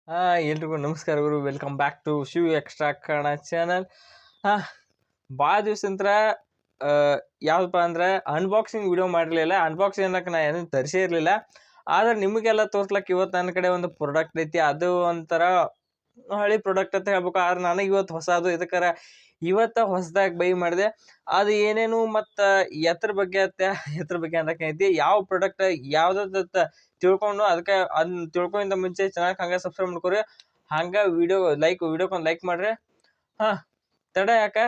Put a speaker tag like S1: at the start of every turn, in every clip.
S1: ಎಲ್ರಿಗೂ ನಮಸ್ಕಾರ ಗುರು. Welcome back to Shiv extra Kannada channel. ಭಾಳ ದಿವ್ಸಂತ್ರ ಯಾವ್ದಪ್ಪ ಅಂದ್ರೆ ಅನ್ಬಾಕ್ಸಿಂಗ್ ವಿಡಿಯೋ ಮಾಡಿರಲಿಲ್ಲ. ಅನ್ಬಾಕ್ಸಿಂಗ್ ಅನ್ನಕ್ಕೆ ನಾ ಏನೂ ತರಿಸೇ ಇರಲಿಲ್ಲ. ಆದ್ರೆ ನಿಮಗೆಲ್ಲ ತೋರ್ಸ್ಲಕ್ಕೆ ಇವತ್ತು ನನ್ನ ಕಡೆ ಒಂದು ಪ್ರಾಡಕ್ಟ್ ಐತಿ. ಅದು ಒಂಥರ ಹಳಿ ಪ್ರಾಡಕ್ಟ್ ಅಂತ ಹೇಳ್ಬೇಕು. ಆದ್ರೆ ನನಗೆ ಇವತ್ತು ಹೊಸದು, ಇದಕ್ಕಾರ ಇವತ್ತು ಹೊಸದಾಗಿ ಬೈ ಮಾಡಿದೆ. ಅದು ಏನೇನು ಮತ್ತು ಎದ್ರ ಬಗ್ಗೆ ಅನ್ನಕ್ಕೆ ಐತಿ, ಯಾವ ಪ್ರಾಡಕ್ಟ್ ಯಾವ್ದತ್ತ ತಿಳ್ಕೊಂಡು ಅದಕ್ಕೆ ಅದನ್ನ ತಿಳ್ಕೊಂಡಿಂದ ಮುಂಚೆ ಚೆನ್ನಾಗಿ ಹಂಗೆ ಸಬ್ಸ್ಕ್ರೈಬ್ ಮಾಡ್ಕೊರಿ. ಹಂಗೆ ವಿಡಿಯೋಕೊಂದು ಲೈಕ್ ಮಾಡ್ರಿ. ತಡ ಯಾಕೆ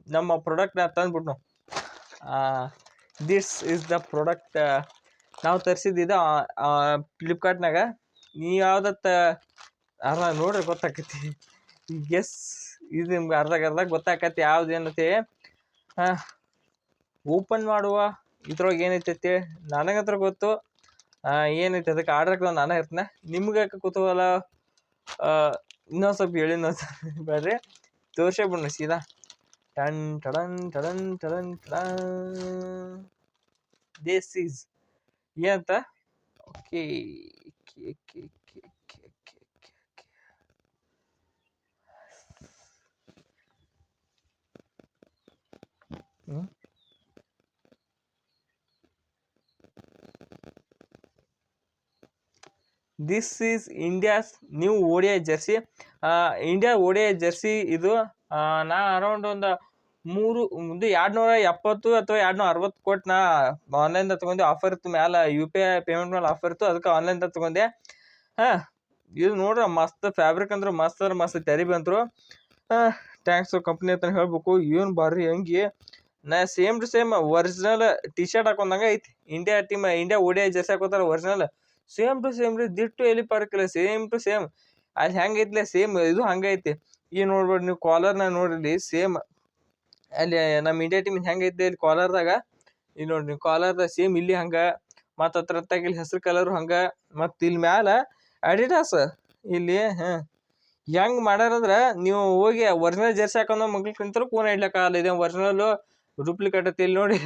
S1: ನಮ್ಮ ಪ್ರಾಡಕ್ಟ್ನ ತಂದ್ಬಿಟ್ನು. This is the product. ನಾವು ತರಿಸಿದ್ದು ಫ್ಲಿಪ್ಕಾರ್ಟ್ನಾಗ. ನೀವು ಯಾವ್ದತ್ತ ನೋಡ್ರಿ ಗೊತ್ತಾಕೈತಿ. ಗೆಸ್ ಇದು ನಿಮ್ಗೆ ಅರ್ಧ ಗೊತ್ತಾಕತಿ ಯಾವ್ದು ಏನೈತಿ. ಓಪನ್ ಮಾಡುವ ಇದ್ರೊಳಗೆ ಏನೈತಿ ನನಗಂತ್ರ ಗೊತ್ತು. ಏನೈತಿ ಅದಕ್ಕೆ ಆರ್ಡರ್ ನಾನೇ ಇರ್ತೇನೆ. ನಿಮ್ಗೆ ಕುತೂಹಲ ಇನ್ನೊಂದು ಸ್ವಲ್ಪ ಹೇಳಿ ಬೇಡ್ರಿ, ತೋರ್ಸೇ ಬಿಡ್ರಿ ಸೀದಾ. ಟನ್ ಟಡನ್ ಟಡನ್ ಟಡನ್ ದಿಸ್ ಈಸ್ ಏನಂತ. Okay this is India's new ODI Jersey. India ODI Jersey ಇದು. ನಾ ಅರೌಂಡ್ ಒಂದು 270 ಅಥವಾ 260 ಕೊಟ್ಟು ನಾ ಆನ್ಲೈನ್ದಾಗ ತೊಗೊಂಡೆ. ಆಫರ್ ಇತ್ತು ಮ್ಯಾಲೆ, UPI ಪೇಮೆಂಟ್ ಮೇಲೆ ಆಫರ್ ಇತ್ತು, ಅದಕ್ಕೆ ಆನ್ಲೈನ್ದಾಗ ತೊಗೊಂಡೆ. ಇದು ನೋಡ್ರಿ ಮಸ್ತ್ ಫ್ಯಾಬ್ರಿಕ್ ಅಂದ್ರೆ ಮಸ್ತ್ ತೆರಿಬಿ ಅಂತರು. ಥ್ಯಾಂಕ್ಸ್ ಕಂಪ್ನಿ ಅಂತ ಹೇಳ್ಬೇಕು. ಏನು ಬಾರಿ ಹಂಗೆ ನಾ same to same original T shirt ಹಾಕೊಂಡಂಗೆ ಐತಿ. ಇಂಡಿಯಾ ODI ಜರ್ಸಿ ಹಾಕೋತಾರ ಒರಿಜಿನಲ್, ಸೇಮ್ ಟು ಸೇಮ್ ರೀ. ದಿಟ್ಟು ಎಲ್ಲಿ ಪಾರ್ಕಿಲ್ಲ, ಸೇಮ್ ಟು ಸೇಮ್. ಅಲ್ಲಿ ಹೆಂಗೈತಿಲ್ಲ ಸೇಮ್ ಇದು ಹಂಗೈತಿ. ಈಗ ನೋಡ್ಬೇಡಿ ನೀವು ಕಾಲರ್ನ ನೋಡ್ರಿ, ಸೇಮ್ ಅಲ್ಲಿ ನಮ್ಮ ಇಂಡಿಯಾ ಟೀಮ್ ಹೆಂಗೈತಿ ಇಲ್ಲಿ ಕಾಲರ್ದಾಗ. ಇಲ್ಲಿ ನೋಡ್ರಿ ನೀವು ಕಾಲರ್ದಾಗ ಸೇಮ್ ಇಲ್ಲಿ ಹಂಗೆ, ಮತ್ತು ಹತ್ರ ಇಲ್ಲಿ ಹೆಸರು ಕಲರು ಹಂಗೆ, ಮತ್ತು ಇಲ್ಲಿ ಮ್ಯಾಲ ಅಡಿಡಾಸ್ ಇಲ್ಲಿ. ಹೆಂಗ್ ಮಾಡ್ಯಾರಂದ್ರೆ ನೀವು ಹೋಗಿ ಒರಿಜಿನಲ್ ಜರ್ಸಿ ಹಾಕೊಂಡ ಮಗ್ಳು ಕುಂತರು ಕೂನ ಇಡ್ಲಕ್ಕಾಗಲ್ಲ. ಇದೇ ಒರಿಜಿನಲ್ ಡೂಪ್ಲಿಕೇಟ್ ಐತಿ. ಇಲ್ಲಿ ನೋಡಿ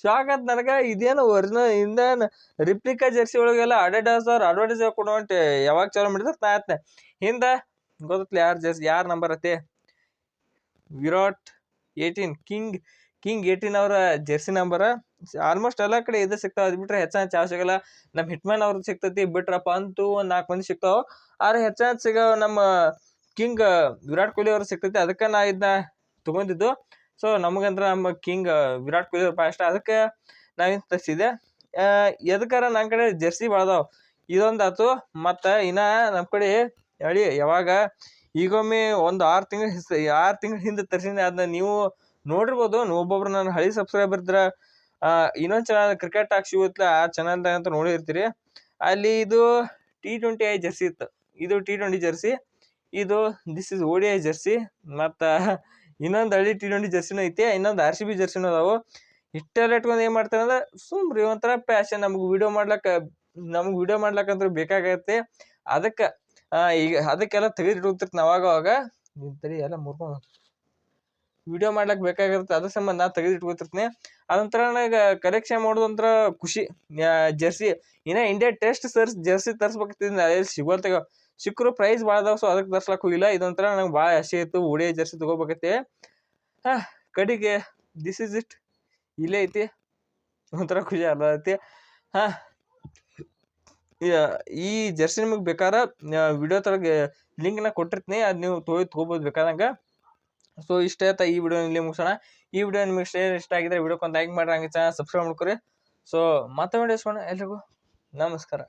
S1: ಶಾಕ್ ಅಂತ ನನಗೆ. ಇದೇನು ಒರಿಜಿನಲ್ ಇಂದೇನು ರಿಪ್ಲಿಕಾ ಜರ್ಸಿ ಒಳಗೆಲ್ಲ ಅಡಿಡಾಸ್ ಅವ್ರು ಅಡ್ವರ್ಟೈಸ್ ಕೊಡುವಂತೆ ಯಾವಾಗ ಚಾಲೂ ಮಾಡಿದ್ರೆ ತಾತ್ನೆ ಹಿಂದೆ ಗೊತ್ತಲ್ಲ ಯಾರು ನಂಬರ್ ಐತಿ. ವಿರಾಟ್ 18 ಕಿಂಗ್ 18 ಅವರ ಜರ್ಸಿ ನಂಬರ್. ಆಲ್ಮೋಸ್ಟ್ ಎಲ್ಲ ಕಡೆ ಇದು ಸಿಗ್ತಾವ. ಅದು ಬಿಟ್ರೆ ಹೆಚ್ಚಾನ ಚಾವ್ ಸಿಗಲ್ಲ. ನಮ್ಮ ಹಿಟ್ಮ್ಯಾನ್ ಅವ್ರದ್ದು ಸಿಗ್ತೈತಿ. ಬಿಟ್ರಪ್ಪ ಅಂತೂ ಒಂದು 4 ಮಂದಿ ಸಿಗ್ತಾವ. ಆದ್ರೆ ಹೆಚ್ಚಾನ ಸಿಗೋ ನಮ್ಮ ಕಿಂಗ್ ವಿರಾಟ್ ಕೊಹ್ಲಿ ಅವ್ರು ಸಿಗ್ತೈತಿ. ಅದಕ್ಕೆ ನಾ ಇದನ್ನ ತೊಗೊಂಡಿದ್ದು. ಸೊ ನಮಗಂದ್ರೆ ನಮ್ಮ ಕಿಂಗ್ ವಿರಾಟ್ ಕೊಹ್ಲಿ ಅವ್ರ ಇಷ್ಟ, ಅದಕ್ಕೆ ನಾವಿನ್ ತರಿಸಿದೆ. ಎದಕ್ಕಾರ ನನ್ನ ಕಡೆ ಜರ್ಸಿ ಭಾಳದಾವ. ಇದೊಂದು ಆಯ್ತು. ಮತ್ತು ಇನ್ನು ನಮ್ಮ ಕಡೆ ಹೇಳಿ ಯಾವಾಗ ಈಗೊಮ್ಮೆ ಒಂದು 6 ತಿಂಗಳ ಹಿಂದೆ ತರಿಸಿನಿ. ಅದನ್ನ ನೀವು ನೋಡಿರ್ಬೋದು. ಒಬ್ಬೊಬ್ರು ನನ್ನ ಹಳಿ ಸಬ್ಸ್ಕ್ರೈಬರ್ ಇದ್ರೆ ಇನ್ನೊಂದು ಚಾನಲ್ ಕ್ರಿಕೆಟ್ ಟಾಕ್ ಶಿವ್ ಇತ್ತು, ಆ ಚಾನಲ್ದಾಗ ಅಂತ ನೋಡಿರ್ತೀರಿ. ಅಲ್ಲಿ ಇದು T20I ಜರ್ಸಿ ಇತ್ತು. ಇದು T20 ಜರ್ಸಿ. ಇದು ದಿಸ್ ಇಸ್ ODI ಜರ್ಸಿ. ಮತ್ತು ಇನ್ನೊಂದು ಹಳಿ T20 ಜರ್ಸಿನೂ ಐತಿ, ಇನ್ನೊಂದು RCB ಜರ್ಸಿನೂ ಅದಾವು. ಇಷ್ಟೆಲ್ಲ ಇಟ್ಕೊಂಡು ಏನು ಮಾಡ್ತಾರೆ ಅಂದ್ರೆ ಸುಮ್ರಿ ಒಂಥರ ಪ್ಯಾಷನ್. ನಮ್ಗೆ ವಿಡಿಯೋ ಮಾಡ್ಲಕ್ಕಂದ್ರೆ ಬೇಕಾಗತ್ತೆ. ಅದಕ್ಕೆ ಈಗ ಅದಕ್ಕೆಲ್ಲ ತೆಗೆದಿಟ್ಕೊತಿರ್ತೀನಿ ಅವಾಗ ತಡಿ ಎಲ್ಲ ಮುರ್ಕೊಂಡು ವಿಡಿಯೋ ಮಾಡ್ಲಿಕ್ಕೆ ಬೇಕಾಗಿರುತ್ತೆ. ಅದ್ರ ಸಂಬಂಧ ನಾ ತೆಗೆದಿಟ್ಕೊತಿರ್ತೀನಿ. ಅದೊಂಥರ ನನಗೆ ಕಲೆಕ್ಷನ್ ಮಾಡೋದಂತ್ರ ಖುಷಿ. ಜರ್ಸಿ ಇನ್ನು ಇಂಡಿಯಾ ಟೆಸ್ಟ್ ಜರ್ಸಿ ತರಿಸ್ಬೇಕಂತಿದ್ದೀನಿ. ಅದೇ ಸಿಕ್ಕರು ಪ್ರೈಸ್ ಭಾಳ ಅದಾವ. ಸೊ ಅದಕ್ಕೆ ತರ್ಸ್ಲಕ್ಕೆ ಹೋಗಿಲ್ಲ. ಇದೊಂಥರ ನಂಗೆ ಭಾಳ ಆಸೆ ಇತ್ತು ODI ಜರ್ಸಿ ತೊಗೋಬೇಕೈತಿ. ಕಡೆಗೆ ದಿಸ್ ಇಸ್ ಇಟ್. ಇಲ್ಲೇ ಐತಿ. ಒಂಥರ ಖುಷಿ ಆಗೈತಿ. ಈ ಜರ್ಸಿ ನಿಮಗೆ ಬೇಕಾದ್ರೆ ವಿಡಿಯೋ ತಳಗೆ ಲಿಂಕ್ನ ಕೊಟ್ಟಿರ್ತೀನಿ. ಅದು ನೀವು ತೊಗೋಬೋದು ಬೇಕಾದಂಗೆ. ಸೊ ಇಷ್ಟ ಆಯ್ತಾ ಈ ವಿಡಿಯೋ ಇಲ್ಲಿ ಮುಗಿಸೋಣ. ಈ ವಿಡಿಯೋ ನಿಮಗೆ ಇಷ್ಟ ಆಗಿದ್ರೆ ವಿಡಿಯೋಕ್ಕೊಂದು ಲೈಕ್ ಮಾಡ್ರಿ, ಹಂಗೆ ಚಾನಲ್ ಸಬ್ಸ್ಕ್ರೈಬ್ ಮಾಡ್ಕೊರಿ. ಸೊ ಮತ್ತೆ ವಿಡಿಯೋ ಸಿಗೋಣ. ಎಲ್ರಿಗೂ ನಮಸ್ಕಾರ.